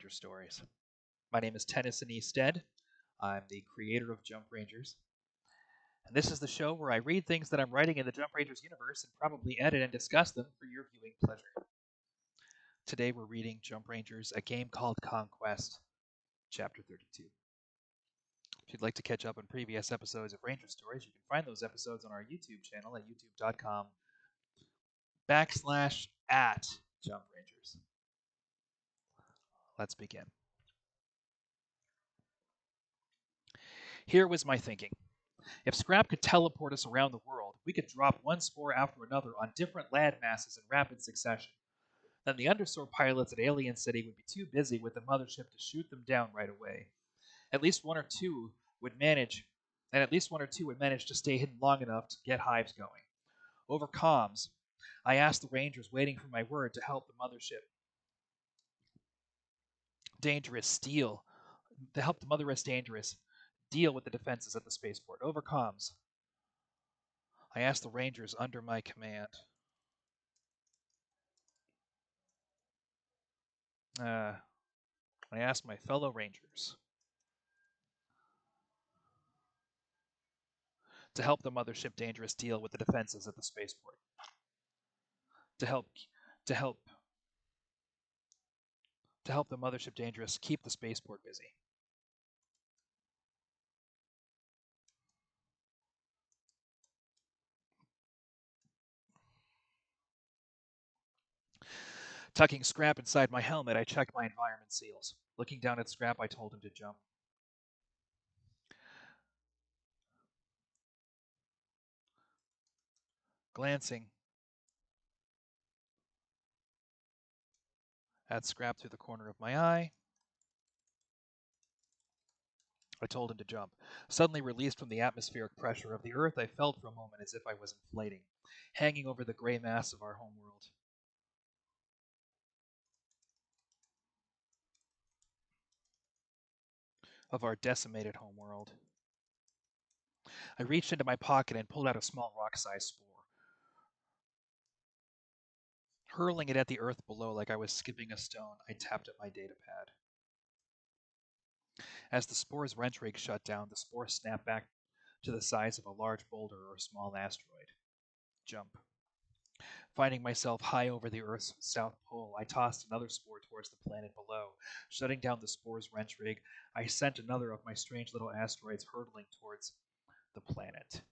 Ranger stories. My name is Tennyson E. Stead. I'm the creator of Jump Rangers. And this is the show where I read things that I'm writing in the Jump Rangers universe and probably edit and discuss them for your viewing pleasure. Today we're reading Jump Rangers, A Game Called Conquest, Chapter 32. If you'd like to catch up on previous episodes of Ranger Stories, you can find those episodes on our YouTube channel at youtube.com/at Jump Rangers. Let's begin. Here was my thinking. If Scrap could teleport us around the world, we could drop one spore after another on different land masses in rapid succession. Then the undersore pilots at Alien City would be too busy with the mothership to shoot them down right away. At least one or two would manage, to stay hidden long enough to get hives going. Over comms, I asked the Rangers waiting for my word to help the mothership Dangerous deal with the defenses at the spaceport. Over comms, I asked the Rangers under my command. I asked my fellow Rangers to help the mothership Dangerous deal with the defenses at the spaceport. To help the mothership Dangerous keep the spaceport busy. Tucking Scrap inside my helmet, I checked my environment seals. Looking down at Scrap, I told him to jump. Glancing at Scrap through the corner of my eye, I told him to jump. Suddenly released from the atmospheric pressure of the Earth, I felt for a moment as if I was inflating, hanging over the gray mass of our homeworld. Of our decimated homeworld. I reached into my pocket and pulled out a small rock-sized spore. Hurling it at the earth below like I was skipping a stone, I tapped at my data pad. As the spore's wrench rig shut down, the spore snapped back to the size of a large boulder or a small asteroid. Jump. Finding myself high over the Earth's south pole, I tossed another spore towards the planet below. Shutting down the spore's wrench rig, I sent another of my strange little asteroids hurtling towards the planet.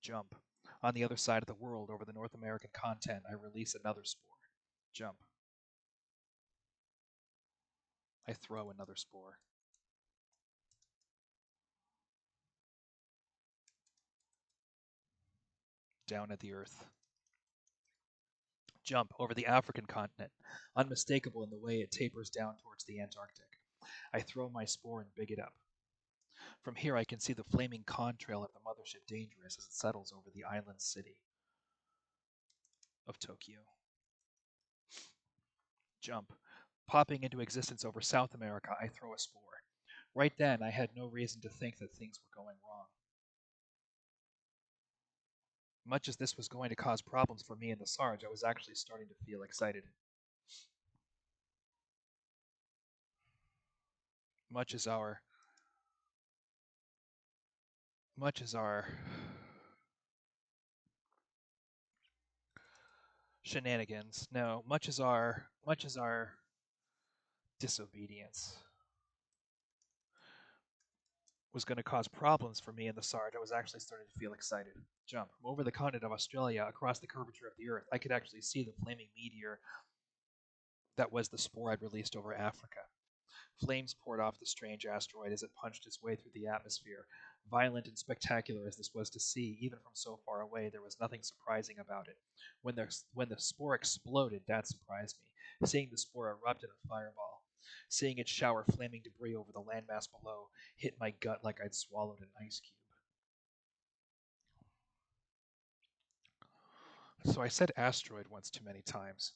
Jump. On the other side of the world, over the North American continent, I release another spore. Jump. I throw another spore. Down at the Earth. Jump over the African continent, unmistakable in the way it tapers down towards the Antarctic. I throw my spore and big it up. From here I can see the flaming contrail of the mothership Dangerous as it settles over the island city of Tokyo. Jump. Popping into existence over South America, I throw a spore. Right then, I had no reason to think that things were going wrong. Much as this was going to cause problems for me and the Sarge, I was actually starting to feel excited. Much as our shenanigans, no, much as our disobedience was going to cause problems for me and the Sarge, I was actually starting to feel excited. Jump. Over the continent of Australia, across the curvature of the Earth, I could actually see the flaming meteor that was the spore I'd released over Africa. Flames poured off the strange asteroid as it punched its way through the atmosphere. Violent and spectacular as this was to see, even from so far away, there was nothing surprising about it. When the spore exploded, that surprised me. Seeing the spore erupt in a fireball, seeing it shower flaming debris over the landmass below, hit my gut like I'd swallowed an ice cube. So I said asteroid once too many times.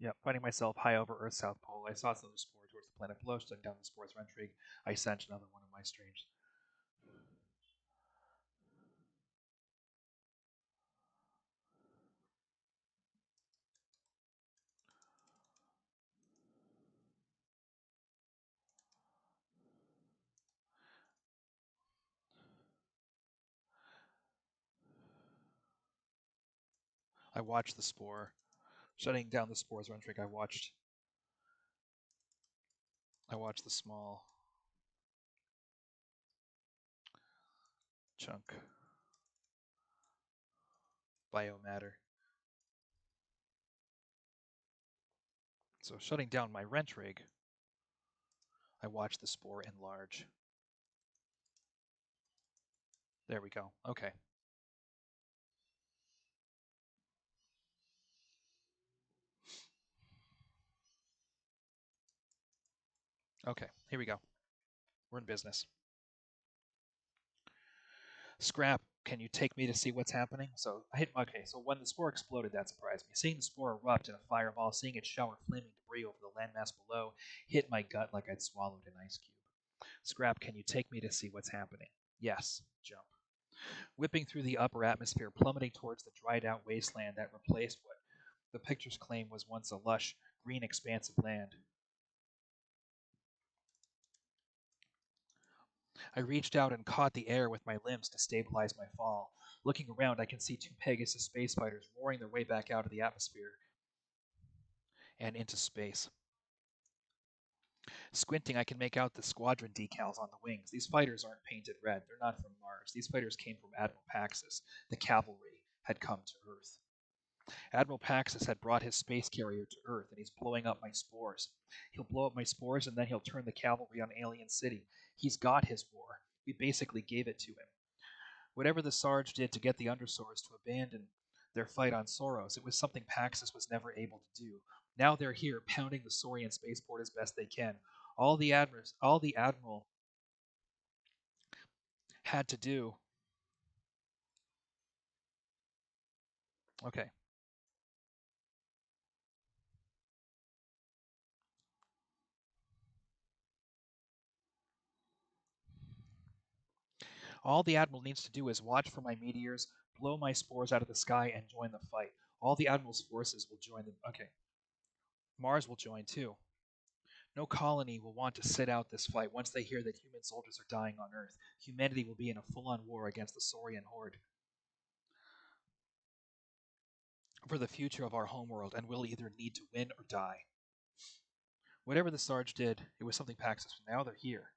Yep, finding myself high over Earth's South Pole, I saw another spore towards the planet below, shutting down the spore's Rentrig. I sent another one of my streams. I watched the spore. Shutting down the spore's Rentrig, I watched the small chunk biomatter. So shutting down my Rentrig, I watched the spore enlarge. There we go. Okay. Okay, here we go. We're in business. Scrap, can you take me to see what's happening? So I hit. Okay, so when the spore exploded, that surprised me. Seeing the spore erupt in a fireball, seeing it shower flaming debris over the landmass below, hit my gut like I'd swallowed an ice cube. Scrap, can you take me to see what's happening? Yes. Jump. Whipping through the upper atmosphere, plummeting towards the dried out wasteland that replaced what the pictures claim was once a lush, green expanse of land. I reached out and caught the air with my limbs to stabilize my fall. Looking around, I can see two Pegasus space fighters roaring their way back out of the atmosphere and into space. Squinting, I can make out the squadron decals on the wings. These fighters aren't painted red. They're not from Mars. These fighters came from Admiral Paxis. The cavalry had come to Earth. Admiral Paxis had brought his space carrier to Earth, and he's blowing up my spores. He'll blow up my spores, and then he'll turn the cavalry on Alien City. He's got his war. We basically gave it to him. Whatever the Sarge did to get the Undersaurs to abandon their fight on Soros, it was something Paxis was never able to do. Now they're here, pounding the Saurian spaceport as best they can. All the Admiral had to do. Okay. All the Admiral needs to do is watch for my meteors, blow my spores out of the sky, and join the fight. All the Admiral's forces will join them. Okay. Mars will join too. No colony will want to sit out this fight once they hear that human soldiers are dying on Earth. Humanity will be in a full-on war against the Saurian horde for the future of our homeworld, and we'll either need to win or die. Whatever the Sarge did, it was something Paxis. Now they're here,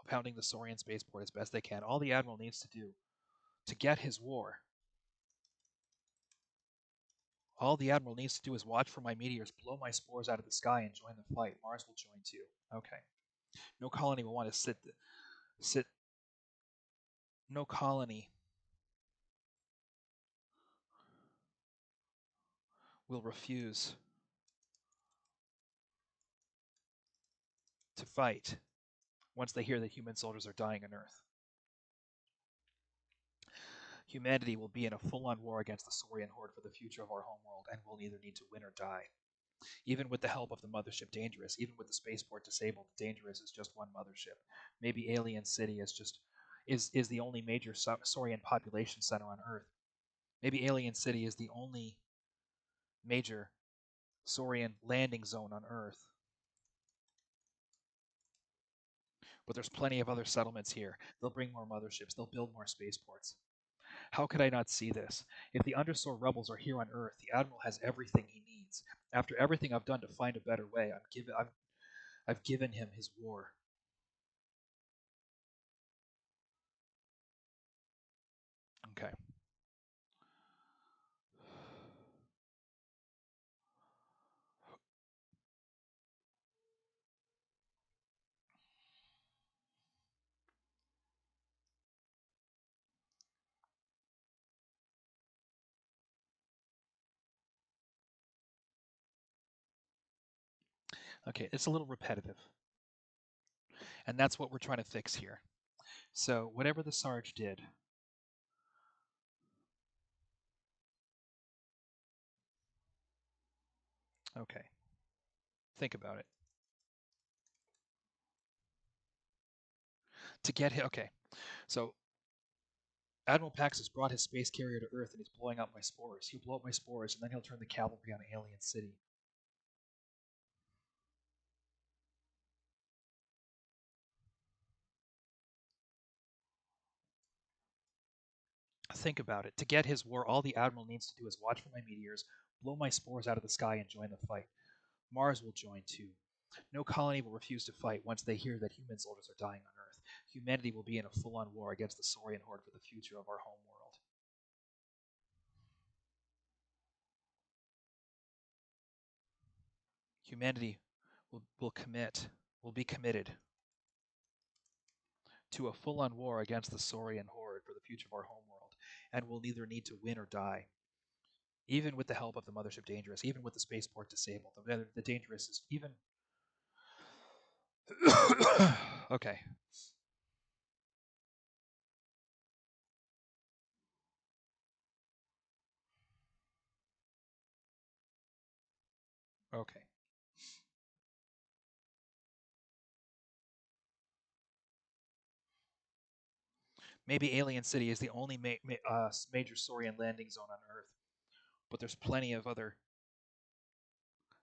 pounding the Saurian spaceport as best they can. All the Admiral needs to do to get his war. All the Admiral needs to do is watch for my meteors, blow my spores out of the sky, and join the fight. Mars will join too. Okay. No colony will want to sit. No colony will refuse to fight once they hear that human soldiers are dying on Earth. Humanity will be in a full-on war against the Saurian horde for the future of our homeworld, and we'll either need to win or die. Even with the help of the mothership Dangerous, even with the spaceport disabled, Dangerous is just one mothership. Maybe Alien City is the only major Saurian population center on Earth. Maybe Alien City is the only major Saurian landing zone on Earth. But there's plenty of other settlements here. They'll bring more motherships. They'll build more spaceports. How could I not see this? If the Undersor rebels are here on Earth, the Admiral has everything he needs. After everything I've done to find a better way, I've given him his war. Okay. Okay, it's a little repetitive. And that's what we're trying to fix here. So, whatever the Sarge did, okay. Think about it. To get him, okay. So Admiral Pax has brought his space carrier to Earth and he's blowing up my spores. He'll blow up my spores and then he'll turn the cavalry on Alien City. Think about it. To get his war, all the Admiral needs to do is watch for my meteors, blow my spores out of the sky, and join the fight. Mars will join too. No colony will refuse to fight once they hear that human soldiers are dying on Earth. Humanity will be in a full on war against the Saurian horde for the future of our home world. Humanity will be committed to a full on war against the Saurian horde for the future of our home world, and will neither need to win or die. Even with the help of the Mothership Dangerous, even with the spaceport disabled, the Dangerous is even. Okay. Okay. Maybe Alien City is the only major Saurian landing zone on Earth, but there's plenty of other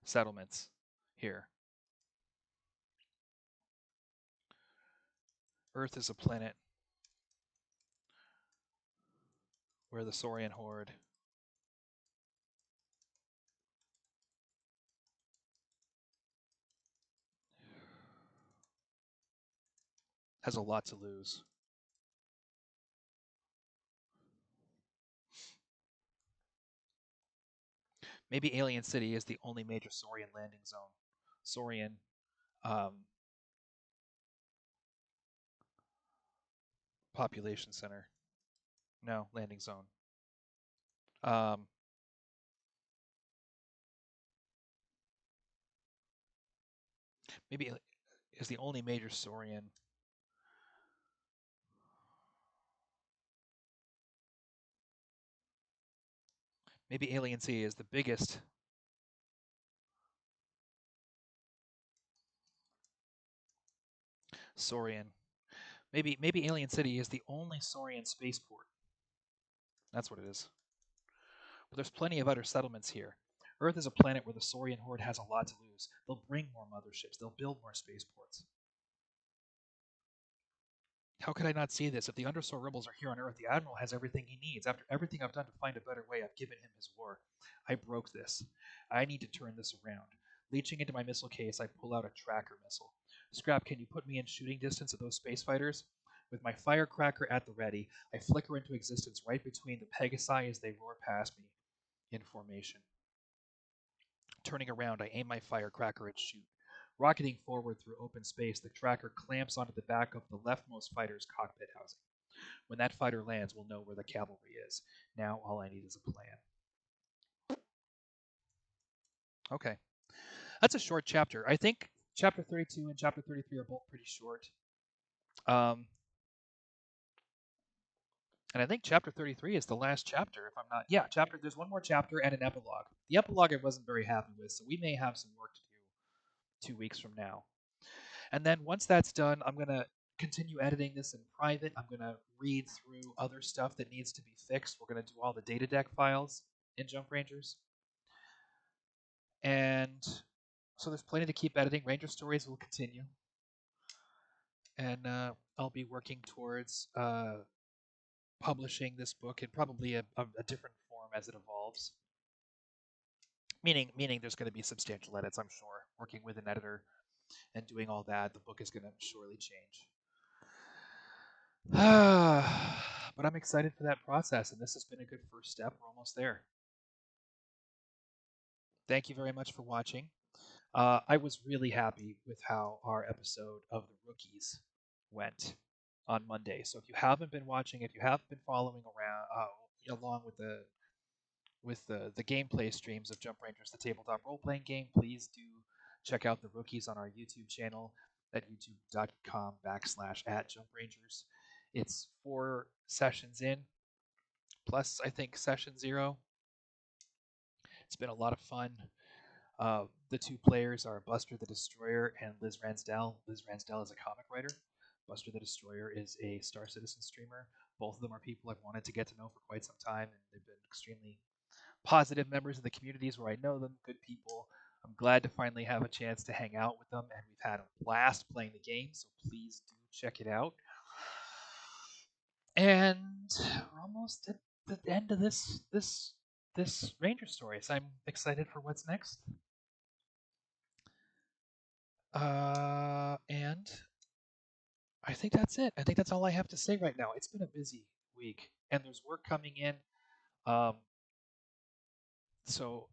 settlements here. Earth is a planet where the Saurian horde has a lot to lose. Maybe Alien City is the only major Saurian landing zone. Saurian um, population center. No, landing zone. Um, maybe is the only major Saurian. Maybe Alien City is the biggest. Saurian. Maybe Alien City is the only Saurian spaceport. That's what it is. But there's plenty of other settlements here. Earth is a planet where the Saurian horde has a lot to lose. They'll bring more motherships. They'll build more spaceports. How could I not see this? If the Undersoul rebels are here on Earth, the Admiral has everything he needs. After everything I've done to find a better way, I've given him his war. I broke this. I need to turn this around. Leeching into my missile case, I pull out a tracker missile. Scrap, can you put me in shooting distance of those space fighters? With my firecracker at the ready, I flicker into existence right between the Pegasi as they roar past me in formation. Turning around, I aim my firecracker and shoot. Rocketing forward through open space, the tracker clamps onto the back of the leftmost fighter's cockpit housing. When that fighter lands, we'll know where the cavalry is. Now all I need is a plan. Okay. That's a short chapter. I think chapter 32 and chapter 33 are both pretty short. Um, and I think chapter 33 is the last chapter, if I'm not. Yeah, there's one more chapter and an epilogue. The epilogue I wasn't very happy with, so we may have some work to do 2 weeks from now. And then once that's done, I'm going to continue editing this in private. I'm going to read through other stuff that needs to be fixed. We're going to do all the data deck files in Jump Rangers. And so there's plenty to keep editing. Ranger Stories will continue. And I'll be working towards publishing this book in probably a different form as it evolves. Meaning there's going to be substantial edits, I'm sure. Working with an editor and doing all that, the book is going to surely change. But I'm excited for that process, and this has been a good first step. We're almost there. Thank you very much for watching. I was really happy with how our episode of The Rookies went on Monday. So if you haven't been watching, if you haven't been following around along with the gameplay streams of Jump Rangers, the tabletop role playing game, please do check out The Rookies on our YouTube channel at youtube.com/@JumpRangers. It's 4 sessions in, plus I think session 0. It's been a lot of fun. The two players are Buster the Destroyer and Liz Ransdell. Liz Ransdell is a comic writer. Buster the Destroyer is a Star Citizen streamer. Both of them are people I've wanted to get to know for quite some time, and they've been extremely positive members of the communities where I know them, good people. I'm glad to finally have a chance to hang out with them, and we've had a blast playing the game, so please do check it out. And we're almost at the end of this Ranger story, so I'm excited for what's next. And I think that's it. I think that's all I have to say right now. It's been a busy week, and there's work coming in. Um, so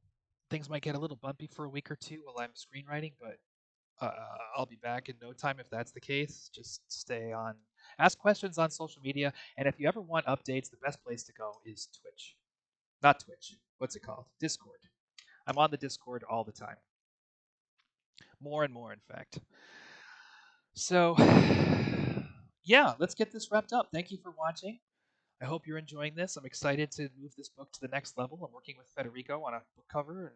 things might get a little bumpy for a week or two while I'm screenwriting, but I'll be back in no time if that's the case. Just stay on, ask questions on social media, and if you ever want updates, the best place to go is Twitch. Not Twitch. What's it called? Discord. I'm on the Discord all the time. More and more, in fact. So, yeah, let's get this wrapped up. Thank you for watching. I hope you're enjoying this. I'm excited to move this book to the next level. I'm working with Federico on a book cover and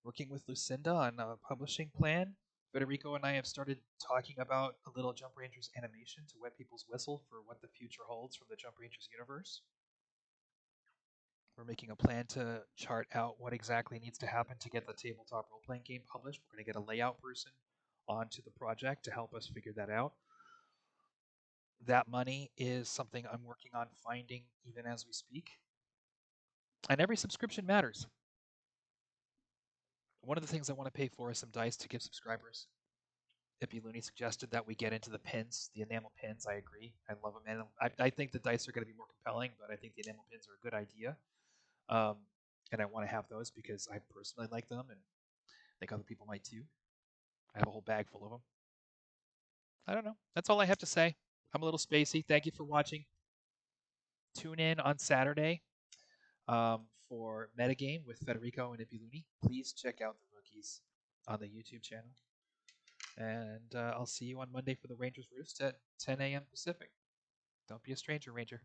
working with Lucinda on a publishing plan. Federico and I have started talking about a little Jump Rangers animation to wet people's whistle for what the future holds from the Jump Rangers universe. We're making a plan to chart out what exactly needs to happen to get the tabletop role playing game published. We're going to get a layout person onto the project to help us figure that out. That money is something I'm working on finding even as we speak. And every subscription matters. One of the things I want to pay for is some dice to give subscribers. Ippy Looney suggested that we get into the pins, the enamel pins. I agree. I love them. And I think the dice are going to be more compelling, but I think the enamel pins are a good idea. And I want to have those because I personally like them, and I think other people might too. I have a whole bag full of them. I don't know. That's all I have to say. I'm a little spacey. Thank you for watching. Tune in on Saturday for Metagame with Federico and Ippy Looney. Please check out the rookies on the YouTube channel. And I'll see you on Monday for the Rangers Roost at 10 a.m. Pacific. Don't be a stranger, Ranger.